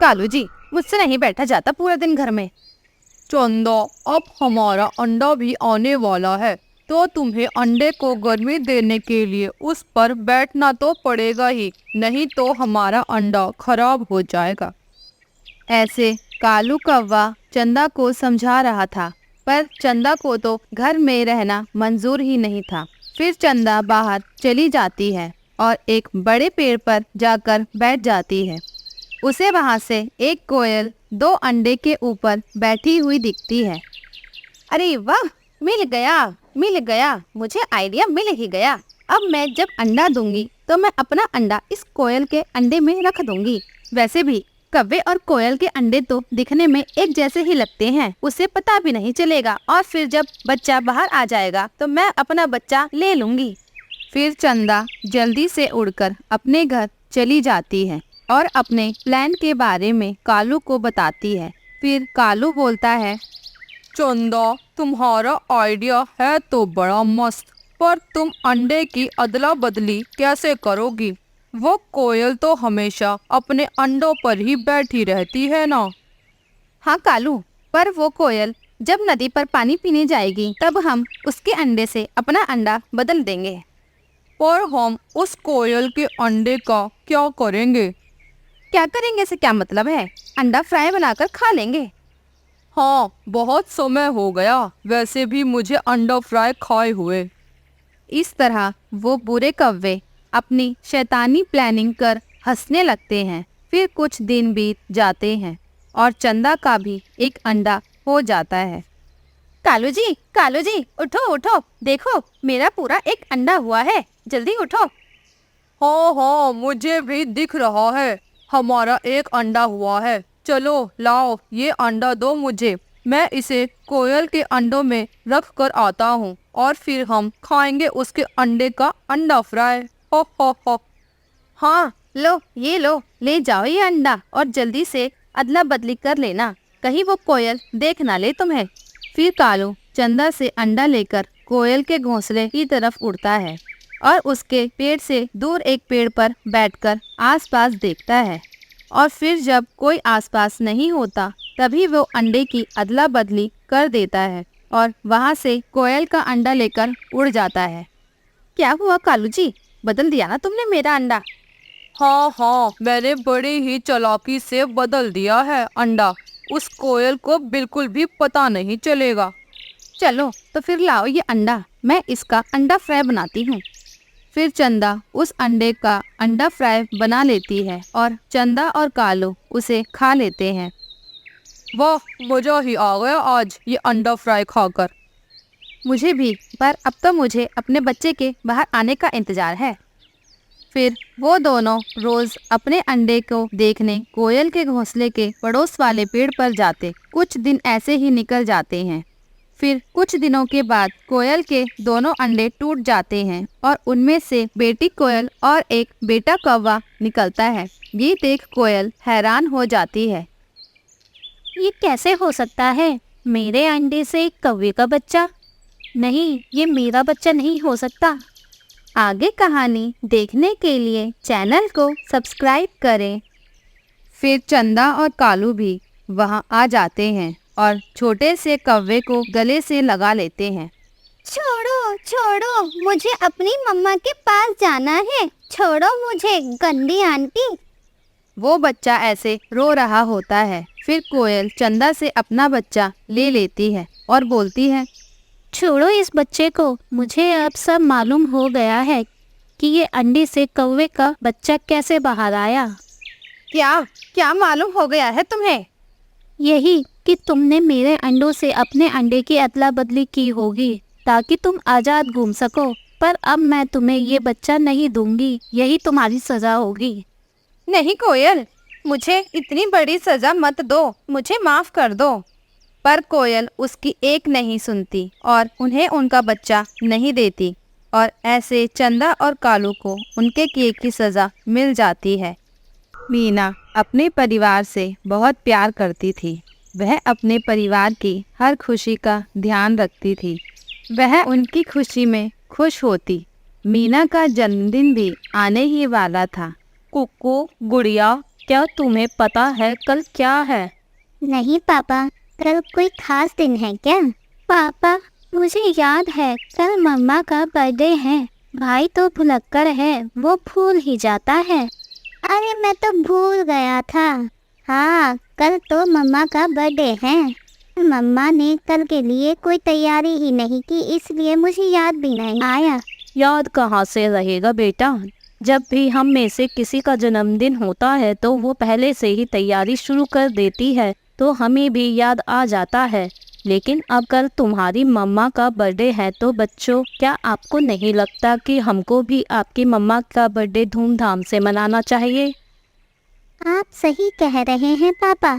कालू जी, मुझसे नहीं बैठा जाता पूरा दिन घर में। चंदा, अब हमारा अंडा भी आने वाला है, तो तुम्हें अंडे को गर्मी देने के लिए उस पर बैठना तो पड़ेगा ही, नहीं तो हमारा अंडा खराब हो जाएगा। ऐसे कालू कौवा चंदा को समझा रहा था, पर चंदा को तो घर में रहना मंजूर ही नहीं था। फिर चंदा बाहर चली जाती है और एक बड़े पेड़ पर जाकर बैठ जाती है। उसे वहां से एक कोयल 2 अंडे के ऊपर बैठी हुई दिखती है। अरे वाह, मिल गया, मुझे आइडिया मिल ही गया। अब मैं जब अंडा दूंगी तो मैं अपना अंडा इस कोयल के अंडे में रख दूंगी। वैसे भी कौवे और कोयल के अंडे तो दिखने में एक जैसे ही लगते हैं, उसे पता भी नहीं चलेगा, और फिर जब बच्चा बाहर आ जाएगा तो मैं अपना बच्चा ले लूंगी। फिर चंदा जल्दी से उड़कर अपने घर चली जाती है और अपने प्लान के बारे में कालू को बताती है। फिर कालू बोलता है, चंदा, तुम्हारा आइडिया है तो बड़ा मस्त, पर तुम अंडे की अदला बदली कैसे करोगी? वो कोयल तो हमेशा अपने अंडों पर ही बैठी रहती है ना। हाँ कालू, पर वो कोयल जब नदी पर पानी पीने जाएगी तब हम उसके अंडे से अपना अंडा बदल देंगे। पर हम उस कोयल के अंडे का क्या करेंगे? क्या करेंगे से क्या मतलब है? अंडा फ्राई बनाकर खा लेंगे। हाँ, बहुत समय हो गया वैसे भी मुझे अंडा फ्राई खाए हुए। इस तरह वो बुरे कौवे अपनी शैतानी प्लानिंग कर हंसने लगते हैं। फिर कुछ दिन बीत जाते हैं और चंदा का भी एक अंडा हो जाता है। कालू जी, उठो, देखो मेरा पूरा एक अंडा हुआ है, जल्दी उठो। हाँ, मुझे भी दिख रहा है, हमारा एक अंडा हुआ है। चलो लाओ, ये अंडा दो मुझे, मैं इसे कोयल के अंडों में रख कर आता हूँ और फिर हम खाएंगे उसके अंडे का अंडा फ्राई। हो। हाँ लो, ये लो, ले जाओ ये अंडा और जल्दी से अदला बदली कर लेना, कहीं वो कोयल देख ना ले तुम्हें। फिर कालू चंदा से अंडा लेकर कोयल के घोंसले की तरफ उड़ता है और उसके पेड़ से दूर एक पेड़ पर बैठकर आसपास देखता है, और फिर जब कोई आसपास नहीं होता तभी वो अंडे की अदला बदली कर देता है और वहाँ से कोयल का अंडा लेकर उड़ जाता है। क्या हुआ कालू जी, बदल दिया ना तुमने मेरा अंडा? हाँ, मैंने बड़ी ही चालाकी से बदल दिया है अंडा, उस कोयल को बिल्कुल भी पता नहीं चलेगा। चलो तो फिर लाओ ये अंडा, मैं इसका अंडा फ्राई बनाती हूँ। फिर चंदा उस अंडे का अंडा फ्राई बना लेती है और चंदा और कालू उसे खा लेते हैं। वाह, मजा ही आ गया आज ये अंडा फ्राई खाकर। मुझे भी, पर अब तो मुझे अपने बच्चे के बाहर आने का इंतजार है। फिर वो दोनों रोज अपने अंडे को देखने कोयल के घोंसले के पड़ोस वाले पेड़ पर जाते। कुछ दिन ऐसे ही निकल जाते हैं। फिर कुछ दिनों के बाद कोयल के दोनों अंडे टूट जाते हैं और उनमें से बेटी कोयल और एक बेटा कौवा निकलता है। ये देख कोयल हैरान हो जाती है। ये कैसे हो सकता है? मेरे अंडे से एक कौवे का बच्चा? नहीं, ये मेरा बच्चा नहीं हो सकता। आगे कहानी देखने के लिए चैनल को सब्सक्राइब करें। फिर चंदा और कालू भी वहाँ आ जाते हैं और छोटे से कौवे को गले से लगा लेते हैं। छोड़ो, मुझे अपनी मम्मा के पास जाना है, छोड़ो मुझे गंदी आंटी। वो बच्चा ऐसे रो रहा होता है। फिर कोयल चंदा से अपना बच्चा ले लेती है और बोलती है, छोड़ो इस बच्चे को, मुझे अब सब मालूम हो गया है कि ये अंडे से कौवे का बच्चा कैसे बाहर आया। क्या मालूम हो गया है तुम्हें? यही कि तुमने मेरे अंडों से अपने अंडे की अदला बदली की होगी ताकि तुम आज़ाद घूम सको, पर अब मैं तुम्हें ये बच्चा नहीं दूंगी, यही तुम्हारी सज़ा होगी। नहीं कोयल, मुझे इतनी बड़ी सज़ा मत दो, मुझे माफ़ कर दो। पर कोयल उसकी एक नहीं सुनती और उन्हें उनका बच्चा नहीं देती, और ऐसे चंदा और कालू को उनके किए की सज़ा मिल जाती है। मीना अपने परिवार से बहुत प्यार करती थी। वह अपने परिवार की हर खुशी का ध्यान रखती थी। वह उनकी खुशी में खुश होती। मीना का जन्मदिन भी आने ही वाला था। कुक्कू, गुड़िया, क्या तुम्हें पता है कल क्या है? नहीं पापा, कल कोई खास दिन है क्या? पापा, मुझे याद है कल मम्मा का बर्थडे है। भाई तो भुलक्कड़ है, वो भूल ही जाता है। अरे मैं तो भूल गया था। हाँ, कल तो मम्मा का बर्थडे है। मम्मा ने कल के लिए कोई तैयारी ही नहीं की, इसलिए मुझे याद भी नहीं आया। याद कहाँ से रहेगा बेटा, जब भी हम में से किसी का जन्मदिन होता है तो वो पहले से ही तैयारी शुरू कर देती है, तो हमें भी याद आ जाता है। लेकिन अब कल तुम्हारी मम्मा का बर्थडे है तो बच्चों, क्या आपको नहीं लगता कि हमको भी आपकी मम्मा का बर्थडे धूमधाम से मनाना चाहिए? आप सही कह रहे हैं पापा।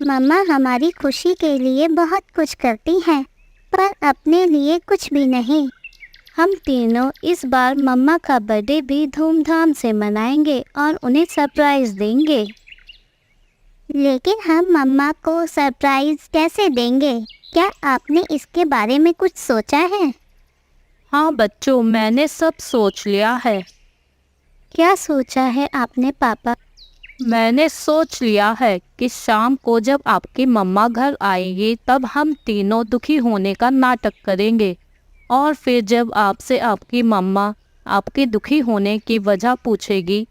मम्मा हमारी खुशी के लिए बहुत कुछ करती हैं, पर अपने लिए कुछ भी नहीं। हम तीनों इस बार मम्मा का बर्थडे भी धूमधाम से मनाएंगे और उन्हें सरप्राइज देंगे। लेकिन हम मम्मा को सरप्राइज कैसे देंगे? क्या आपने इसके बारे में कुछ सोचा है? हाँ बच्चों, मैंने सब सोच लिया है। क्या सोचा है आपने पापा? मैंने सोच लिया है कि शाम को जब आपकी मम्मा घर आएंगी तब हम तीनों दुखी होने का नाटक करेंगे, और फिर जब आपसे आपकी मम्मा आपके दुखी होने की वजह पूछेगी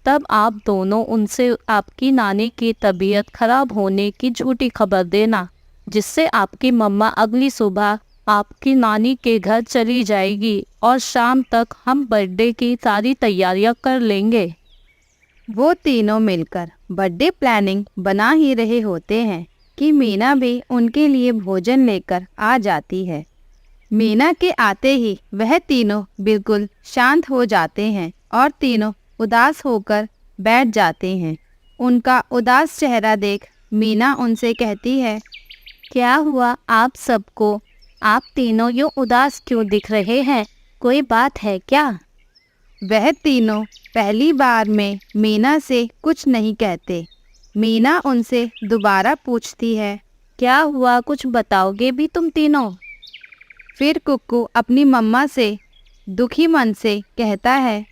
तब आप दोनों उनसे आपकी नानी की तबीयत खराब होने की झूठी खबर देना, जिससे आपकी मम्मा अगली सुबह आपकी नानी के घर चली जाएगी और शाम तक हम बर्थडे की सारी तैयारियां कर लेंगे। वो तीनों मिलकर बर्थडे प्लानिंग बना ही रहे होते हैं कि मीना भी उनके लिए भोजन लेकर आ जाती है। मीना के आते ही वह तीनों बिल्कुल शांत हो जाते हैं और तीनों उदास होकर बैठ जाते हैं। उनका उदास चेहरा देख मीना उनसे कहती है, क्या हुआ आप सबको? आप तीनों यूँ उदास क्यों दिख रहे हैं? कोई बात है क्या? वह तीनों पहली बार में मीना से कुछ नहीं कहते। मीना उनसे दोबारा पूछती है, क्या हुआ, कुछ बताओगे भी तुम तीनों? फिर कुक्कू अपनी मम्मा से दुखी मन से कहता है,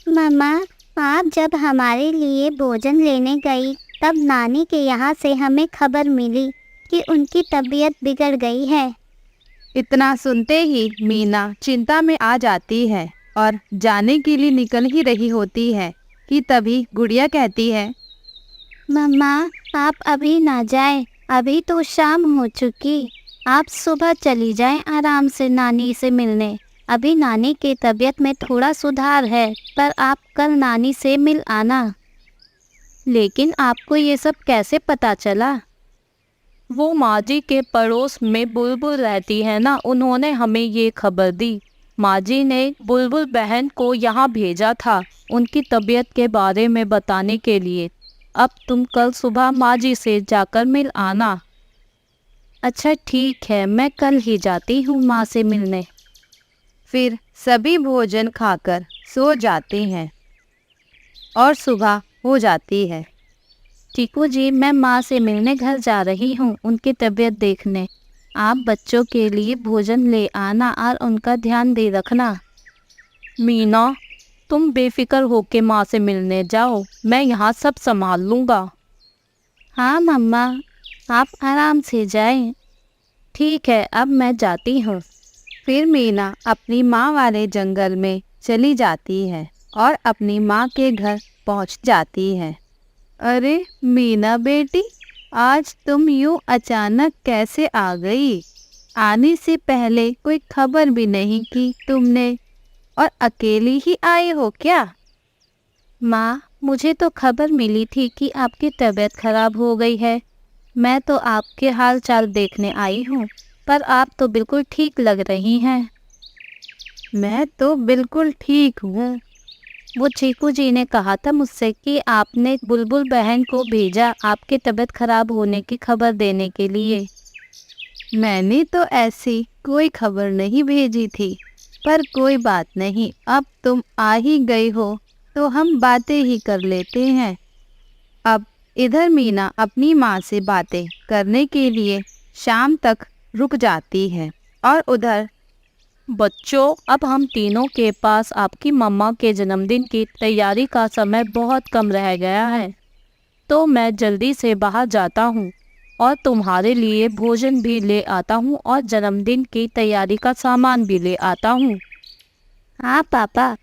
मम्मा, आप जब हमारे लिए भोजन लेने गई तब नानी के यहाँ से हमें खबर मिली कि उनकी तबीयत बिगड़ गई है। इतना सुनते ही मीना चिंता में आ जाती है और जाने के लिए निकल ही रही होती है कि तभी गुड़िया कहती है, मम्मा, आप अभी ना जाएं, अभी तो शाम हो चुकी। आप सुबह चली जाएं आराम से नानी से मिलने। अभी नानी की तबीयत में थोड़ा सुधार है, पर आप कल नानी से मिल आना। लेकिन आपको ये सब कैसे पता चला? वो माँ जी के पड़ोस में बुलबुल रहती है ना, उन्होंने हमें ये खबर दी। माँ जी ने बुलबुल बहन को यहाँ भेजा था उनकी तबीयत के बारे में बताने के लिए। अब तुम कल सुबह माँ जी से जाकर मिल आना। अच्छा ठीक है, मैं कल ही जाती हूँ माँ से मिलने। फिर सभी भोजन खाकर सो जाते हैं और सुबह हो जाती है। टीकू जी, मैं माँ से मिलने घर जा रही हूँ उनकी तबीयत देखने। आप बच्चों के लिए भोजन ले आना और उनका ध्यान दे रखना। मीना, तुम बेफिक्र होके माँ से मिलने जाओ, मैं यहाँ सब संभाल लूँगा। हाँ मम्मा, आप आराम से जाएं। ठीक है, अब मैं जाती हूँ। फिर मीना अपनी माँ वाले जंगल में चली जाती है और अपनी माँ के घर पहुँच जाती है। अरे मीना बेटी, आज तुम यूँ अचानक कैसे आ गई? आने से पहले कोई खबर भी नहीं की तुमने, और अकेली ही आए हो क्या? माँ, मुझे तो खबर मिली थी कि आपकी तबीयत खराब हो गई है। मैं तो आपके हाल चाल देखने आई हूँ, पर आप तो बिल्कुल ठीक लग रही हैं। मैं तो बिल्कुल ठीक हूँ। वो चीकू जी ने कहा था मुझसे कि आपने बुलबुल बहन को भेजा आपकी तबीयत खराब होने की खबर देने के लिए। मैंने तो ऐसी कोई खबर नहीं भेजी थी, पर कोई बात नहीं, अब तुम आ ही गई हो तो हम बातें ही कर लेते हैं। अब इधर मीना अपनी माँ से बातें करने के लिए शाम तक रुक जाती है और उधर बच्चों, अब हम तीनों के पास आपकी मम्मा के जन्मदिन की तैयारी का समय बहुत कम रह गया है। तो मैं जल्दी से बाहर जाता हूँ और तुम्हारे लिए भोजन भी ले आता हूँ और जन्मदिन की तैयारी का सामान भी ले आता हूँ। हाँ पापा,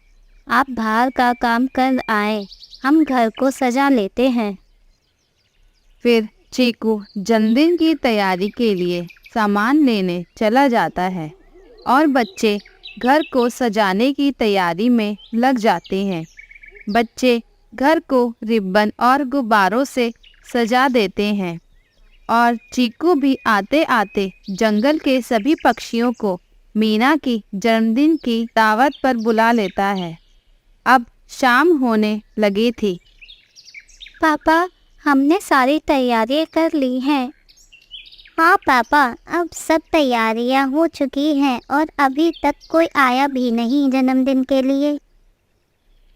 आप बाहर का काम कर आए, हम घर को सजा लेते हैं। फिर चीकू जन्मदिन की तैयारी के लिए सामान लेने चला जाता है और बच्चे घर को सजाने की तैयारी में लग जाते हैं। बच्चे घर को रिबन और गुब्बारों से सजा देते हैं और चीकू भी आते आते जंगल के सभी पक्षियों को मीना की जन्मदिन की दावत पर बुला लेता है। अब शाम होने लगी थी। पापा, हमने सारी तैयारियां कर ली हैं। हाँ पापा, अब सब तैयारियां हो चुकी हैं और अभी तक कोई आया भी नहीं जन्मदिन के लिए।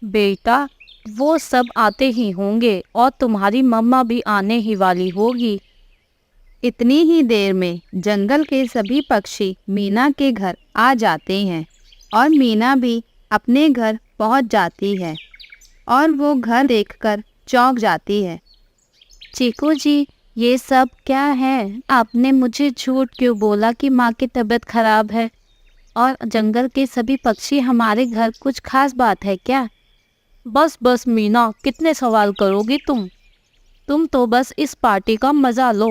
बेटा, वो सब आते ही होंगे और तुम्हारी मम्मा भी आने ही वाली होगी। इतनी ही देर में जंगल के सभी पक्षी मीना के घर आ जाते हैं और मीना भी अपने घर पहुंच जाती है और वो घर देखकर चौंक जाती है। चीकू जी, ये सब क्या है? आपने मुझे झूठ क्यों बोला कि माँ की तबीयत खराब है? और जंगल के सभी पक्षी हमारे घर, कुछ खास बात है क्या? बस बस मीना, कितने सवाल करोगी तुम तो बस इस पार्टी का मज़ा लो।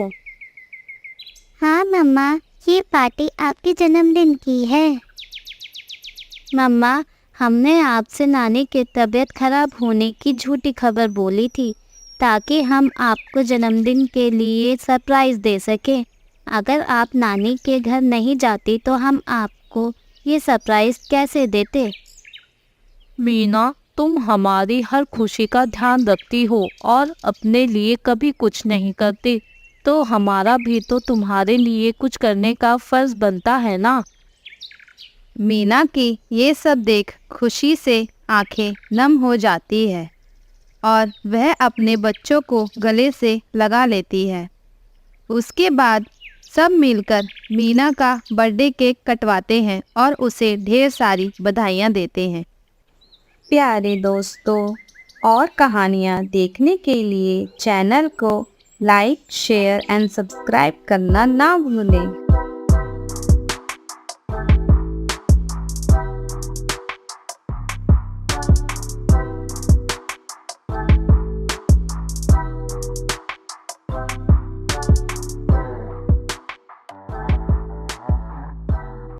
हाँ मम्मा, ये पार्टी आपके जन्मदिन की है। मम्मा, हमने आपसे नानी की तबीयत खराब होने की झूठी खबर बोली थी ताकि हम आपको जन्मदिन के लिए सरप्राइज़ दे सकें। अगर आप नानी के घर नहीं जाती तो हम आपको ये सरप्राइज़ कैसे देते? मीना, तुम हमारी हर खुशी का ध्यान रखती हो और अपने लिए कभी कुछ नहीं करती, तो हमारा भी तो तुम्हारे लिए कुछ करने का फ़र्ज़ बनता है ना। मीना की ये सब देख खुशी से आंखें नम हो जाती है और वह अपने बच्चों को गले से लगा लेती है। उसके बाद सब मिलकर मीना का बर्थडे केक कटवाते हैं और उसे ढेर सारी बधाइयाँ देते हैं। प्यारे दोस्तों, और कहानियाँ देखने के लिए चैनल को लाइक, शेयर एंड सब्सक्राइब करना ना भूलें।